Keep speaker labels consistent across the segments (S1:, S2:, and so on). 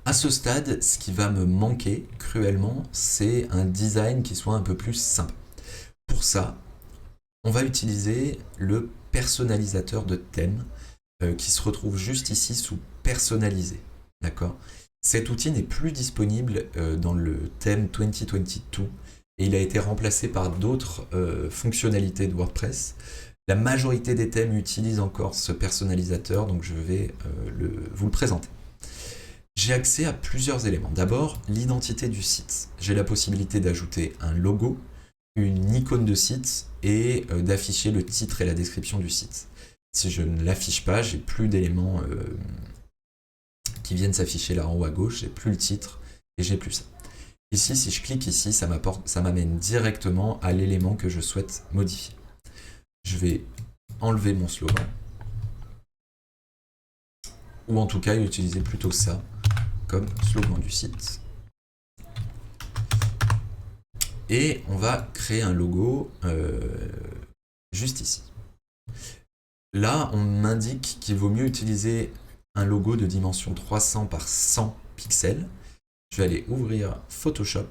S1: À ce stade, ce qui va me manquer cruellement, c'est un design qui soit un peu plus simple. Pour ça, on va utiliser le personnalisateur de thème qui se retrouve juste ici sous personnaliser. D'accord? Cet outil n'est plus disponible dans le thème 2022 et il a été remplacé par d'autres fonctionnalités de WordPress. La majorité des thèmes utilisent encore ce personnalisateur, donc je vais vous le présenter. J'ai accès à plusieurs éléments. D'abord, l'identité du site. J'ai la possibilité d'ajouter un logo, une icône de site et d'afficher le titre et la description du site. Si je ne l'affiche pas, j'ai plus d'éléments qui viennent s'afficher là en haut à gauche, j'ai plus le titre et j'ai plus ça. Ici, si je clique ici, ça m'amène directement à l'élément que je souhaite modifier. Je vais enlever mon slogan, ou en tout cas utiliser plutôt ça comme slogan du site. Et on va créer un logo juste ici. Là, on m'indique qu'il vaut mieux utiliser un logo de dimension 300 par 100 pixels. Je vais aller ouvrir Photoshop.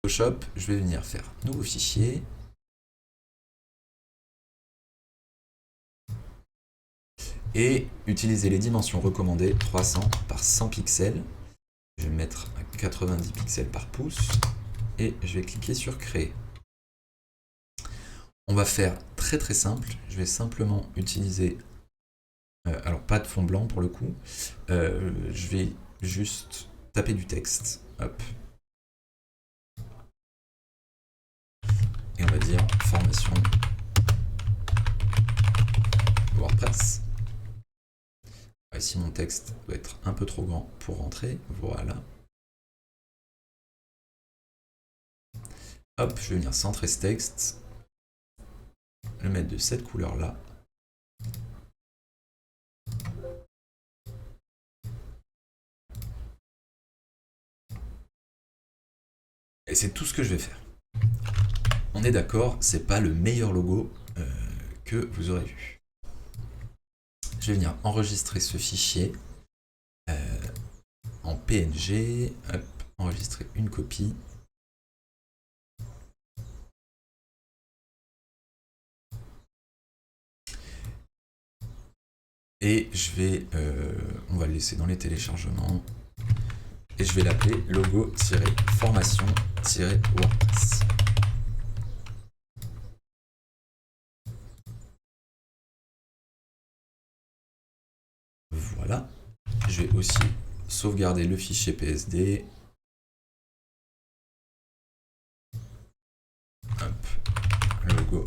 S1: Photoshop, je vais venir faire nouveau fichier. Et utiliser les dimensions recommandées 300 par 100 pixels. Je vais mettre à 90 pixels par pouce et je vais cliquer sur créer. On va faire très très simple. Je vais simplement utiliser, alors pas de fond blanc pour le coup, je vais juste taper du texte. Hop. Et on va dire formation WordPress. Ici mon texte doit être un peu trop grand pour rentrer, voilà. Hop, je vais venir centrer ce texte, le mettre de cette couleur là. Et c'est tout ce que je vais faire. On est d'accord, c'est pas le meilleur logo que vous aurez vu. Je vais venir enregistrer ce fichier en PNG, hop, enregistrer une copie. Et je vais, on va le laisser dans les téléchargements, et je vais l'appeler logo-formation-WordPress. Voilà. Je vais aussi sauvegarder le fichier PSD. Hop, logo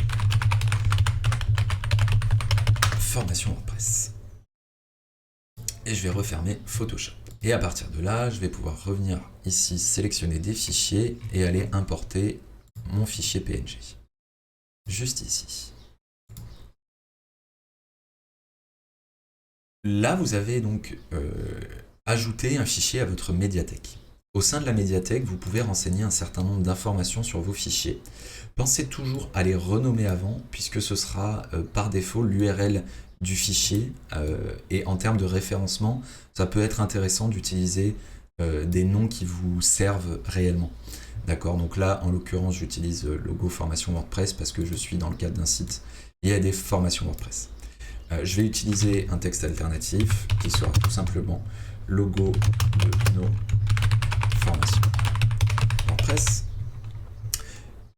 S1: formation WordPress. Et je vais refermer Photoshop. Et à partir de là, je vais pouvoir revenir ici, sélectionner des fichiers et aller importer mon fichier PNG. Juste ici. Là, vous avez donc ajouté un fichier à votre médiathèque. Au sein de la médiathèque, vous pouvez renseigner un certain nombre d'informations sur vos fichiers. Pensez toujours à les renommer avant, puisque ce sera par défaut l'URL du fichier. Et en termes de référencement, ça peut être intéressant d'utiliser des noms qui vous servent réellement. D'accord, donc là, en l'occurrence, j'utilise logo formation WordPress parce que je suis dans le cadre d'un site et il y a des formations WordPress. Je vais utiliser un texte alternatif qui sera tout simplement logo de nos formations WordPress.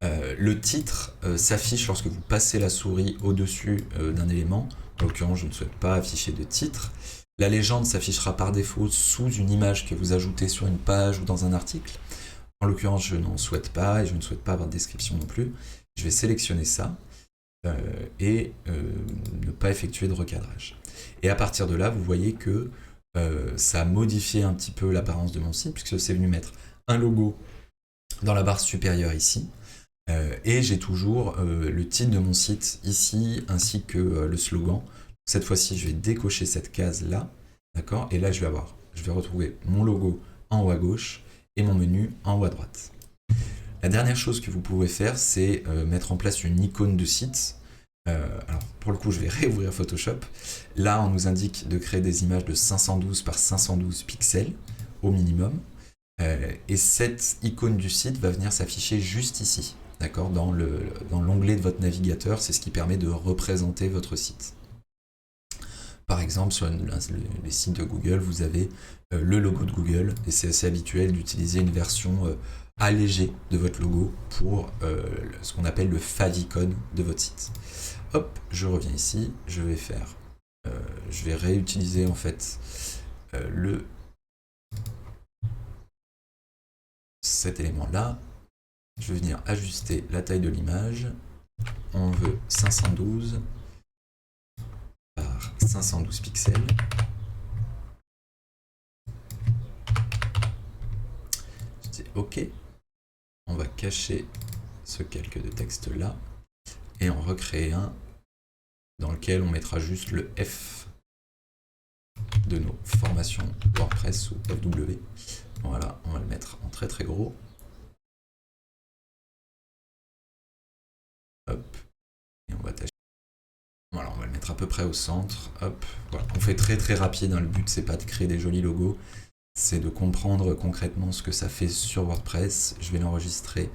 S1: Le titre s'affiche lorsque vous passez la souris au-dessus d'un élément. En l'occurrence, je ne souhaite pas afficher de titre. La légende s'affichera par défaut sous une image que vous ajoutez sur une page ou dans un article. En l'occurrence, je n'en souhaite pas et je ne souhaite pas avoir de description non plus. Je vais sélectionner ça et ne pas effectuer de recadrage. Et à partir de là, vous voyez que ça a modifié un petit peu l'apparence de mon site puisque c'est venu mettre un logo dans la barre supérieure ici. Et j'ai toujours le titre de mon site ici, ainsi que le slogan. Cette fois-ci, je vais décocher cette case-là, d'accord? Et là, je vais retrouver mon logo en haut à gauche et mon menu en haut à droite. La dernière chose que vous pouvez faire, c'est mettre en place une icône de site. Alors, pour le coup, je vais réouvrir Photoshop. Là, on nous indique de créer des images de 512 par 512 pixels au minimum. Et cette icône du site va venir s'afficher juste ici, d'accord, dans l'onglet de votre navigateur. C'est ce qui permet de représenter votre site. Par exemple, sur les sites de Google, vous avez le logo de Google, et c'est assez habituel d'utiliser une version allégée de votre logo pour ce qu'on appelle le favicon de votre site. Hop, je reviens ici, je vais réutiliser en fait cet élément-là. Je vais venir ajuster la taille de l'image. On veut 512 par 512 pixels. Je dis OK. On va cacher ce calque de texte là et en recréer un dans lequel on mettra juste le F de nos formations WordPress ou FW. Voilà, on va le mettre en très très gros. Hop. Et on va tâcher. Voilà, on va le mettre à peu près au centre. Hop. Voilà. On fait très très rapide, hein. Le but c'est pas de créer des jolis logos, c'est de comprendre concrètement ce que ça fait sur WordPress. Je vais l'enregistrer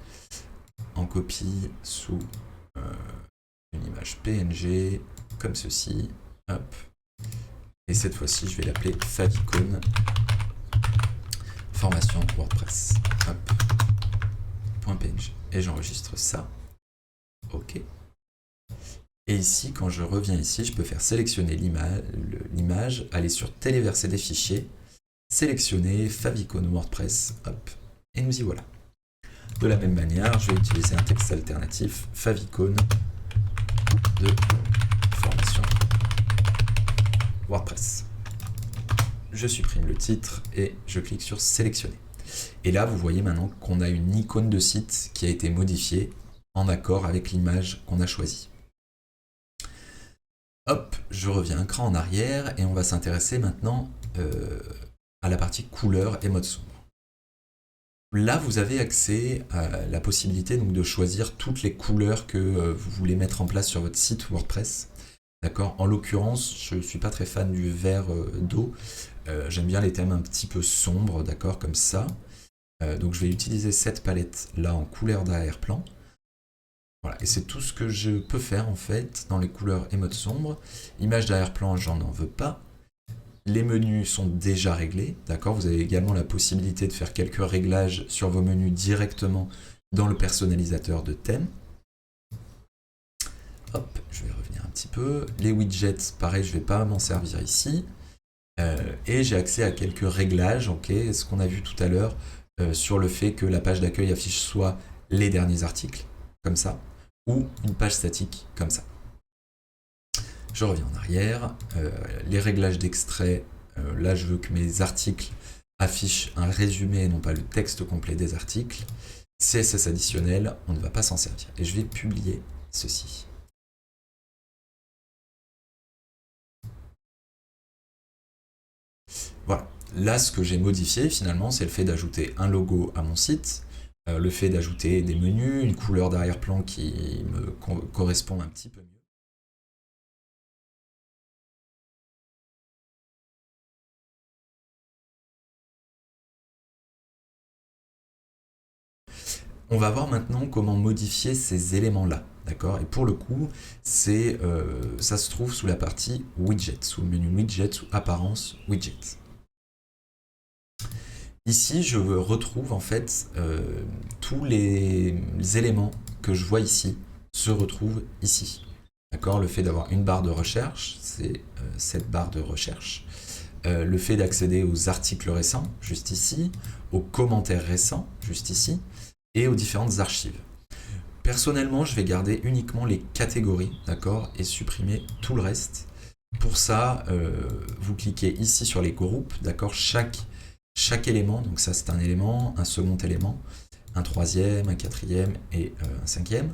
S1: en copie sous une image PNG, comme ceci. Hop. Et cette fois-ci, je vais l'appeler favicon formation WordPress. Hop. .png. Et j'enregistre ça. OK. Et ici, quand je reviens ici, je peux faire sélectionner l'image, aller sur téléverser des fichiers, sélectionner favicon WordPress, hop, et nous y voilà. De la même manière, je vais utiliser un texte alternatif, favicon de formation WordPress. Je supprime le titre et je clique sur sélectionner. Et là, vous voyez maintenant qu'on a une icône de site qui a été modifiée en accord avec l'image qu'on a choisie. Hop, je reviens un cran en arrière et on va s'intéresser maintenant à la partie couleur et mode sombre. Là, vous avez accès à la possibilité donc, de choisir toutes les couleurs que vous voulez mettre en place sur votre site WordPress. D'accord. En l'occurrence, je ne suis pas très fan du vert d'eau. J'aime bien les thèmes un petit peu sombres, d'accord, comme ça. Donc je vais utiliser cette palette là en couleur d'arrière-plan. Voilà, et c'est tout ce que je peux faire en fait dans les couleurs et modes sombres. Image d'arrière-plan, j'en veux pas. Les menus sont déjà réglés, d'accord. Vous avez également la possibilité de faire quelques réglages sur vos menus directement dans le personnalisateur de thème. Hop, je vais revenir un petit peu. Les widgets, pareil, je ne vais pas m'en servir ici. Et j'ai accès à quelques réglages, ok, ce qu'on a vu tout à l'heure sur le fait que la page d'accueil affiche soit les derniers articles, comme ça, ou une page statique, comme ça. Je reviens en arrière. Les réglages d'extrait, là je veux que mes articles affichent un résumé et non pas le texte complet des articles. CSS additionnel, on ne va pas s'en servir. Et je vais publier ceci. Voilà. Là, ce que j'ai modifié finalement, c'est le fait d'ajouter un logo à mon site, le fait d'ajouter des menus, une couleur d'arrière-plan qui me correspond un petit peu mieux. On va voir maintenant comment modifier ces éléments-là, d'accord. Et pour le coup, ça se trouve sous la partie widget, sous le menu widget, sous apparence widget. Ici, je retrouve en fait tous les éléments que je vois ici se retrouvent ici. D'accord. Le fait d'avoir une barre de recherche, c'est cette barre de recherche. Le fait d'accéder aux articles récents, juste ici, aux commentaires récents, juste ici, et aux différentes archives. Personnellement, je vais garder uniquement les catégories, d'accord, et supprimer tout le reste. Pour ça, vous cliquez ici sur les groupes, d'accord, chaque élément, donc ça c'est un élément, un second élément, un troisième, un quatrième et un cinquième.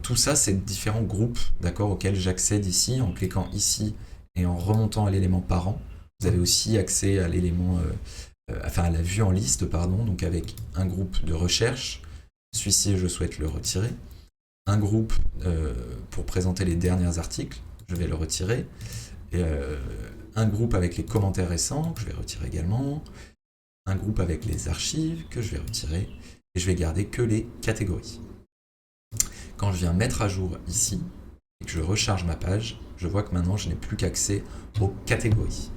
S1: Tout ça, c'est différents groupes, d'accord, auxquels j'accède ici en cliquant ici et en remontant à l'élément parent. Vous avez aussi accès à l'élément, à la vue en liste, pardon, donc avec un groupe de recherche. Celui-ci, je souhaite le retirer. un groupe pour présenter les derniers articles, je vais le retirer. Et, un groupe avec les commentaires récents, que je vais retirer également. Un groupe avec les archives, que je vais retirer. Et je vais garder que les catégories. Quand je viens mettre à jour ici, et que je recharge ma page, je vois que maintenant je n'ai plus qu'accès aux catégories.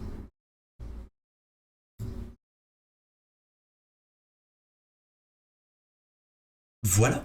S1: Voilà,